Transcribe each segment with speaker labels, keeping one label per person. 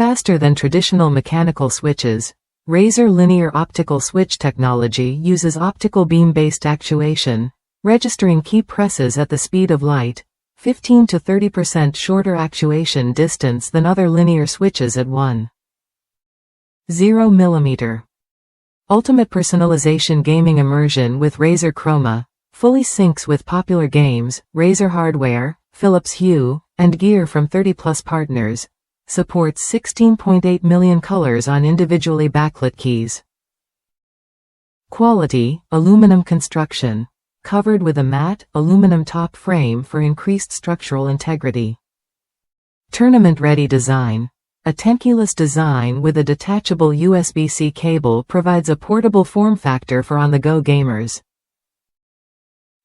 Speaker 1: Faster than traditional mechanical switches, Razer Linear Optical switch technology uses optical beam-based actuation, registering key presses at the speed of light, 15 to 30% shorter actuation distance than other linear switches at 1.0 mm. Ultimate personalization gaming immersion with Razer Chroma, fully syncs with popular games, Razer hardware, Philips Hue, and gear from 30+ partners. Supports 16.8 million colors on individually backlit keys. Quality, aluminum construction. Covered with a matte, aluminum top frame for increased structural integrity. Tournament-ready design. A Tenkeyless design with a detachable USB-C cable provides a portable form factor for on-the-go gamers.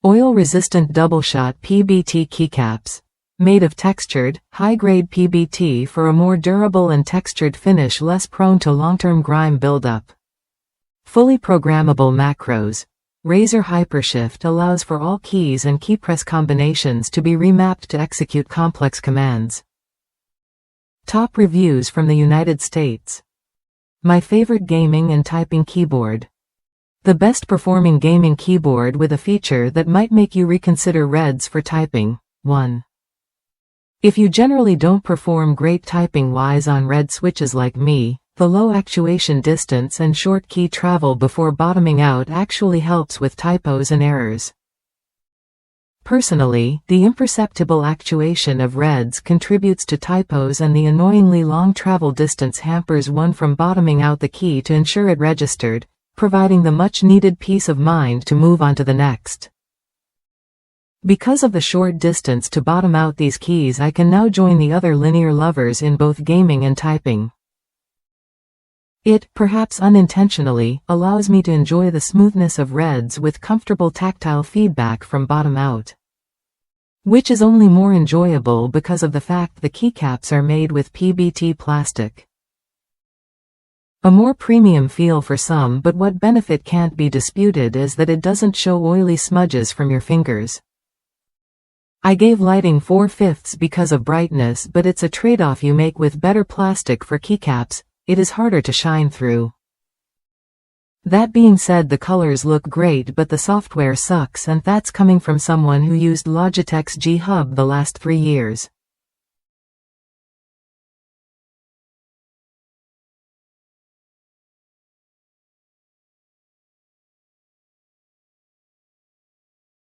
Speaker 1: Oil-resistant Doubleshot PBT Keycaps. Made of textured, high-grade PBT for a more durable and textured finish less prone to long-term grime buildup. Fully programmable macros. Razer Hypershift allows for all keys and keypress combinations to be remapped to execute complex commands. Top reviews from the United States. My favorite gaming and typing keyboard. The best performing gaming keyboard with a feature that might make you reconsider Reds for typing. 1. If you generally don't perform great typing-wise on red switches like me, the low actuation distance and short key travel before bottoming out actually helps with typos and errors. Personally, the imperceptible actuation of Reds contributes to typos and the annoyingly long travel distance hampers one from bottoming out the key to ensure it registered, providing the much-needed peace of mind to move on to the next. Because of the short distance to bottom out these keys, I can now join the other linear lovers in both gaming and typing. It, perhaps unintentionally, allows me to enjoy the smoothness of Reds with comfortable tactile feedback from bottom out. Which is only more enjoyable because of the fact the keycaps are made with PBT plastic. A more premium feel for some, but what benefit can't be disputed is that it doesn't show oily smudges from your fingers. I gave lighting 4/5 because of brightness, but it's a trade-off you make with better plastic for keycaps. It is harder to shine through. That being said, the colors look great but the software sucks, and that's coming from someone who used Logitech's G Hub the last 3 years.